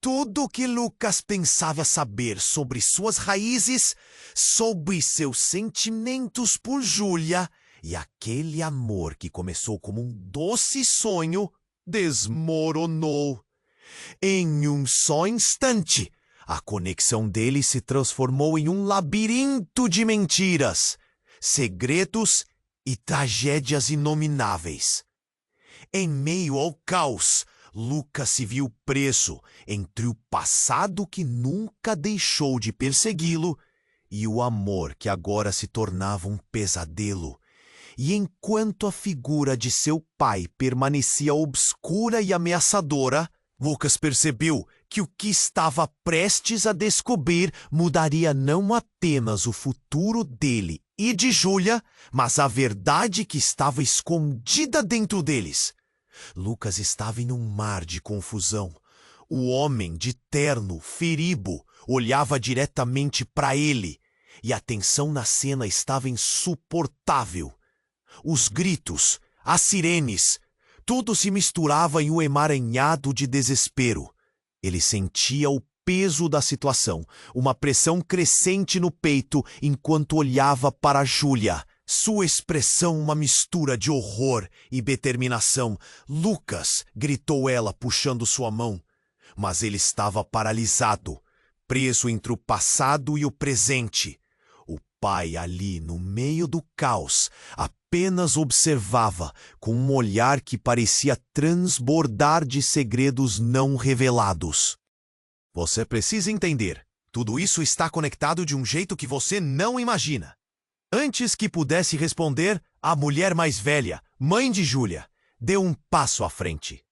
tudo que Lucas pensava saber sobre suas raízes, sobre seus sentimentos por Júlia e aquele amor que começou como um doce sonho, desmoronou. Em um só instante, a conexão dele se transformou em um labirinto de mentiras, segredos e tragédias inomináveis. Em meio ao caos, Lucas se viu preso entre o passado que nunca deixou de persegui-lo e o amor que agora se tornava um pesadelo. E enquanto a figura de seu pai permanecia obscura e ameaçadora, Lucas percebeu que o que estava prestes a descobrir mudaria não apenas o futuro dele e de Júlia, mas a verdade que estava escondida dentro deles. Lucas estava em um mar de confusão. O homem de terno, feribo, olhava diretamente para ele, e a tensão na cena estava insuportável. Os gritos, as sirenes, tudo se misturava em um emaranhado de desespero. Ele sentia o peso da situação, uma pressão crescente no peito enquanto olhava para Júlia. Sua expressão uma mistura de horror e determinação. Lucas, gritou ela, puxando sua mão. Mas ele estava paralisado, preso entre o passado e o presente. O pai ali, no meio do caos, apenas observava com um olhar que parecia transbordar de segredos não revelados. Você precisa entender, tudo isso está conectado de um jeito que você não imagina. Antes que pudesse responder, a mulher mais velha, mãe de Júlia, deu um passo à frente.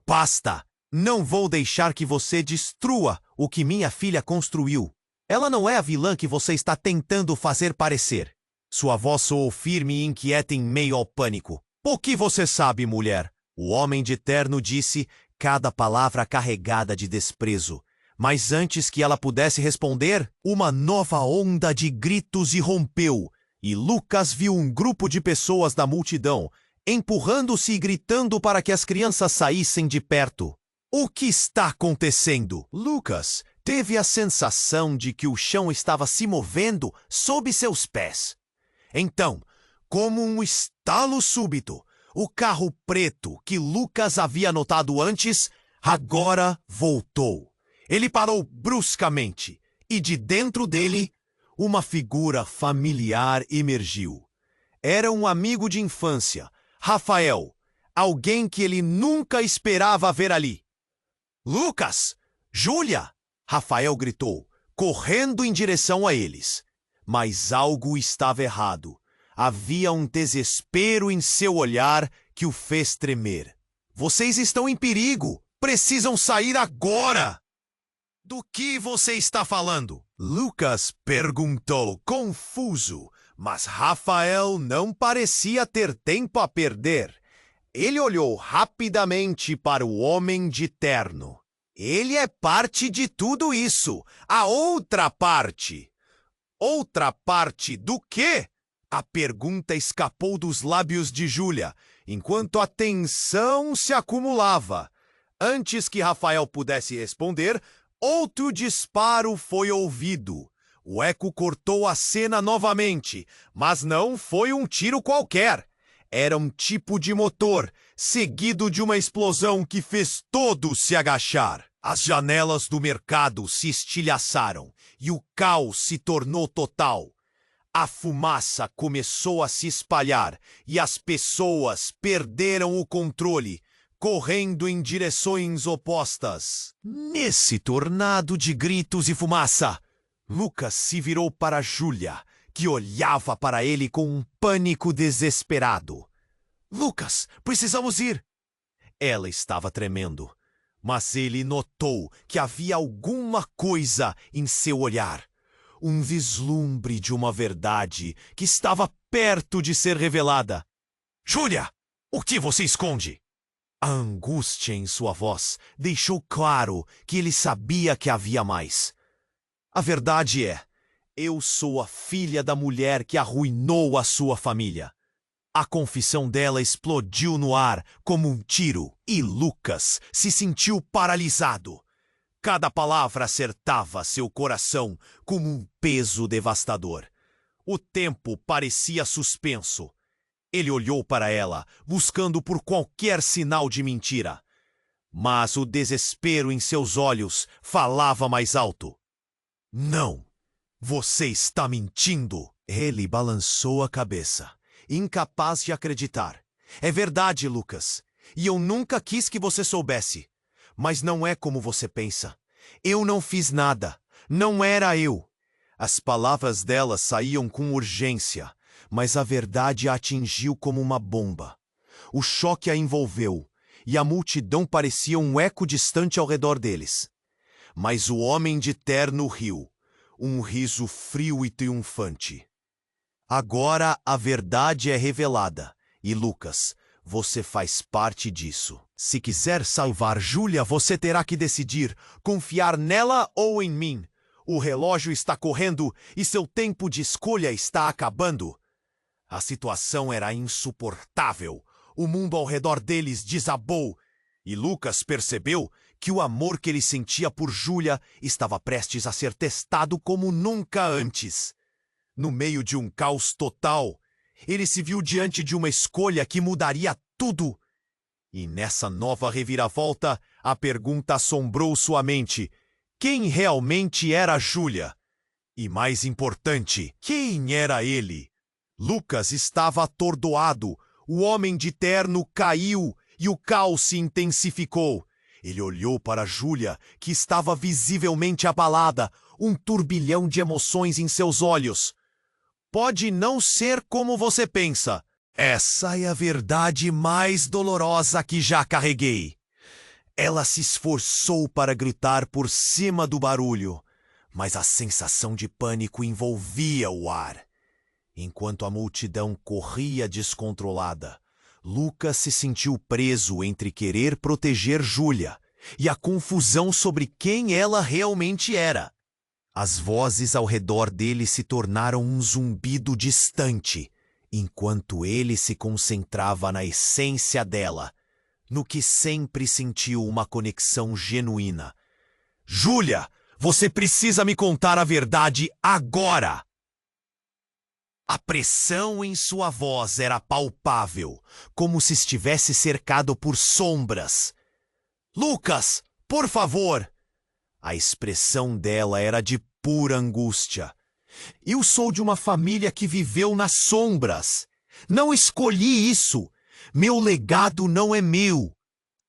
Basta! Não vou deixar que você destrua o que minha filha construiu. Ela não é a vilã que você está tentando fazer parecer. Sua voz soou firme e inquieta em meio ao pânico. O que você sabe, mulher? O homem de terno disse, cada palavra carregada de desprezo. Mas antes que ela pudesse responder, uma nova onda de gritos irrompeu. E Lucas viu um grupo de pessoas da multidão, empurrando-se e gritando para que as crianças saíssem de perto. O que está acontecendo? Lucas teve a sensação de que o chão estava se movendo sob seus pés. Então, como um estalo súbito, o carro preto que Lucas havia notado antes, agora voltou. Ele parou bruscamente e de dentro dele, uma figura familiar emergiu. Era um amigo de infância, Rafael, alguém que ele nunca esperava ver ali. Lucas! Júlia! Rafael gritou, correndo em direção a eles. Mas algo estava errado. Havia um desespero em seu olhar que o fez tremer. Vocês estão em perigo! Precisam sair agora! Do que você está falando? Lucas perguntou, confuso, mas Rafael não parecia ter tempo a perder. Ele olhou rapidamente para o homem de terno. Ele é parte de tudo isso, a outra parte. Outra parte do quê? A pergunta escapou dos lábios de Júlia, enquanto a tensão se acumulava. Antes que Rafael pudesse responder, outro disparo foi ouvido. O eco cortou a cena novamente, mas não foi um tiro qualquer. Era um tipo de motor, seguido de uma explosão que fez todos se agachar. As janelas do mercado se estilhaçaram e o caos se tornou total. A fumaça começou a se espalhar e as pessoas perderam o controle, correndo em direções opostas. Nesse tornado de gritos e fumaça, Lucas se virou para Júlia, que olhava para ele com um pânico desesperado. Lucas, precisamos ir! Ela estava tremendo, mas ele notou que havia alguma coisa em seu olhar. Um vislumbre de uma verdade que estava perto de ser revelada. Júlia, o que você esconde? A angústia em sua voz deixou claro que ele sabia que havia mais. A verdade é, eu sou a filha da mulher que arruinou a sua família. A confissão dela explodiu no ar como um tiro e Lucas se sentiu paralisado. Cada palavra acertava seu coração como um peso devastador. O tempo parecia suspenso. Ele olhou para ela, buscando por qualquer sinal de mentira. Mas o desespero em seus olhos falava mais alto. Não, você está mentindo. Ele balançou a cabeça, incapaz de acreditar. É verdade, Lucas, e eu nunca quis que você soubesse. Mas não é como você pensa. Eu não fiz nada. Não era eu. As palavras dela saíam com urgência, mas a verdade a atingiu como uma bomba. O choque a envolveu, e a multidão parecia um eco distante ao redor deles. Mas o homem de terno riu, um riso frio e triunfante. Agora a verdade é revelada, e Lucas, você faz parte disso. Se quiser salvar Júlia, você terá que decidir, confiar nela ou em mim. O relógio está correndo e seu tempo de escolha está acabando. A situação era insuportável. O mundo ao redor deles desabou. E Lucas percebeu que o amor que ele sentia por Júlia estava prestes a ser testado como nunca antes. No meio de um caos total, ele se viu diante de uma escolha que mudaria tudo. E nessa nova reviravolta, a pergunta assombrou sua mente. Quem realmente era Júlia? E mais importante, quem era ele? Lucas estava atordoado. O homem de terno caiu e o caos se intensificou. Ele olhou para Júlia, que estava visivelmente abalada, um turbilhão de emoções em seus olhos. Pode não ser como você pensa. Essa é a verdade mais dolorosa que já carreguei. Ela se esforçou para gritar por cima do barulho, mas a sensação de pânico envolvia o ar. Enquanto a multidão corria descontrolada, Lucas se sentiu preso entre querer proteger Júlia e a confusão sobre quem ela realmente era. As vozes ao redor dele se tornaram um zumbido distante, enquanto ele se concentrava na essência dela, no que sempre sentiu uma conexão genuína. Júlia, você precisa me contar a verdade agora! A pressão em sua voz era palpável, como se estivesse cercado por sombras. Lucas, por favor! A expressão dela era de pura angústia. Eu sou de uma família que viveu nas sombras. Não escolhi isso. Meu legado não é meu.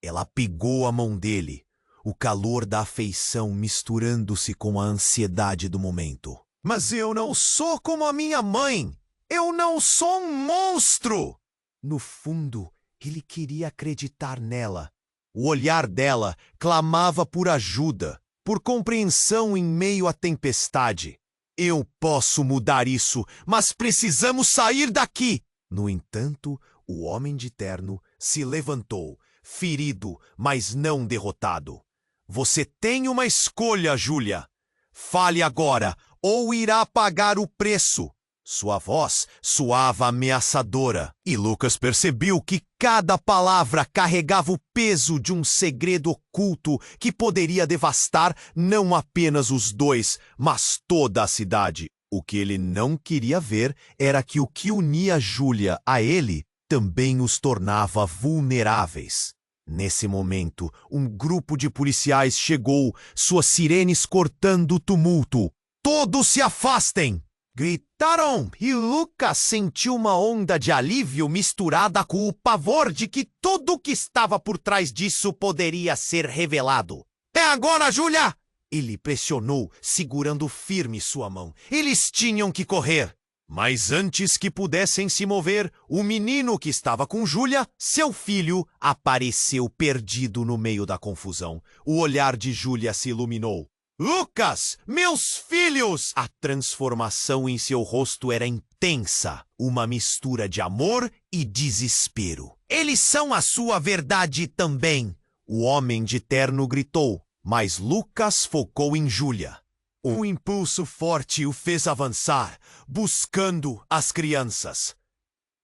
Ela pegou a mão dele, o calor da afeição misturando-se com a ansiedade do momento. Mas eu não sou como a minha mãe. Eu não sou um monstro. No fundo, ele queria acreditar nela. O olhar dela clamava por ajuda, por compreensão em meio à tempestade. Eu posso mudar isso, mas precisamos sair daqui. No entanto, o homem de terno se levantou, ferido, mas não derrotado. Você tem uma escolha, Júlia. Fale agora, ou irá pagar o preço. Sua voz soava ameaçadora, e Lucas percebeu que cada palavra carregava o peso de um segredo oculto que poderia devastar não apenas os dois, mas toda a cidade. O que ele não queria ver era que o que unia Júlia a ele também os tornava vulneráveis. Nesse momento, um grupo de policiais chegou, suas sirenes cortando o tumulto. "Todos se afastem!" gritaram, e Lucas sentiu uma onda de alívio misturada com o pavor de que tudo o que estava por trás disso poderia ser revelado. "É agora, Júlia!" Ele pressionou, segurando firme sua mão. Eles tinham que correr. Mas antes que pudessem se mover, o menino que estava com Júlia, seu filho, apareceu perdido no meio da confusão. O olhar de Júlia se iluminou. "Lucas, meus filhos!" A transformação em seu rosto era intensa, uma mistura de amor e desespero. "Eles são a sua verdade também!" O homem de terno gritou, mas Lucas focou em Júlia. Um impulso forte o fez avançar, buscando as crianças.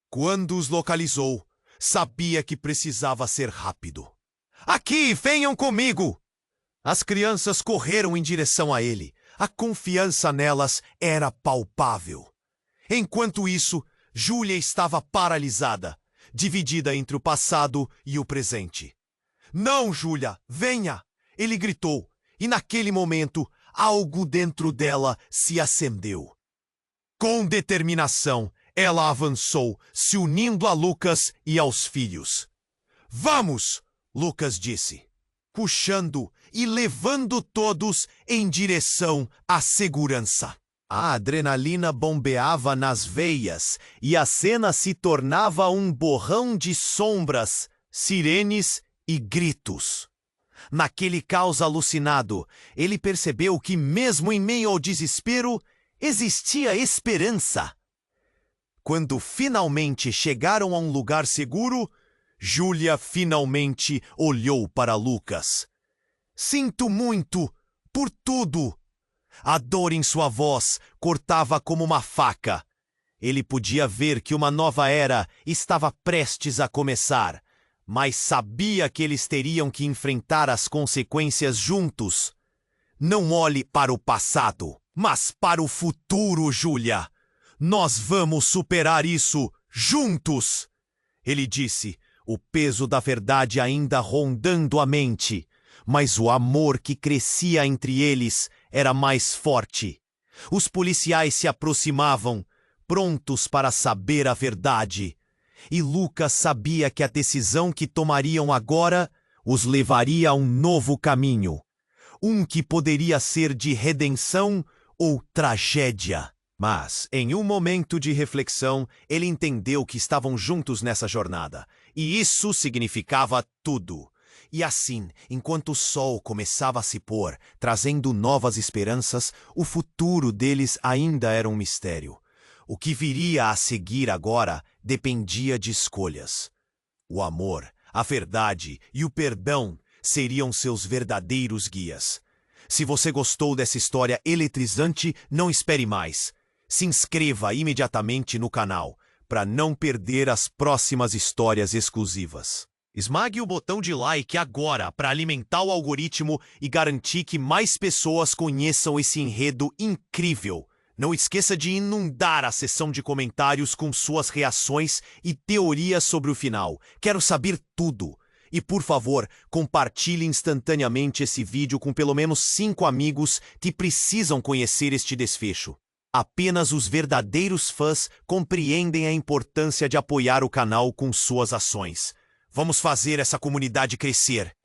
Quando os localizou, sabia que precisava ser rápido. "Aqui, venham comigo!" As crianças correram em direção a ele. A confiança nelas era palpável. Enquanto isso, Júlia estava paralisada, dividida entre o passado e o presente. "Não, Júlia, venha!" Ele gritou, e naquele momento, algo dentro dela se acendeu. Com determinação, ela avançou, se unindo a Lucas e aos filhos. "Vamos!" Lucas disse, puxando e levando todos em direção à segurança. A adrenalina bombeava nas veias e a cena se tornava um borrão de sombras, sirenes e gritos. Naquele caos alucinado, ele percebeu que, mesmo em meio ao desespero, existia esperança. Quando finalmente chegaram a um lugar seguro, Júlia finalmente olhou para Lucas. "Sinto muito por tudo." A dor em sua voz cortava como uma faca. Ele podia ver que uma nova era estava prestes a começar, mas sabia que eles teriam que enfrentar as consequências juntos. "Não olhe para o passado, mas para o futuro, Júlia. Nós vamos superar isso juntos!" Ele disse, o peso da verdade ainda rondando a mente, mas o amor que crescia entre eles era mais forte. Os policiais se aproximavam, prontos para saber a verdade. E Lucas sabia que a decisão que tomariam agora os levaria a um novo caminho. Um que poderia ser de redenção ou tragédia. Mas, em um momento de reflexão, ele entendeu que estavam juntos nessa jornada. E isso significava tudo. E assim, enquanto o sol começava a se pôr, trazendo novas esperanças, o futuro deles ainda era um mistério. O que viria a seguir agora dependia de escolhas. O amor, a verdade e o perdão seriam seus verdadeiros guias. Se você gostou dessa história eletrizante, não espere mais. Se inscreva imediatamente no canal para não perder as próximas histórias exclusivas. Esmague o botão de like agora para alimentar o algoritmo e garantir que mais pessoas conheçam esse enredo incrível. Não esqueça de inundar a seção de comentários com suas reações e teorias sobre o final. Quero saber tudo. E, por favor, compartilhe instantaneamente esse vídeo com pelo menos 5 amigos que precisam conhecer este desfecho. Apenas os verdadeiros fãs compreendem a importância de apoiar o canal com suas ações. Vamos fazer essa comunidade crescer.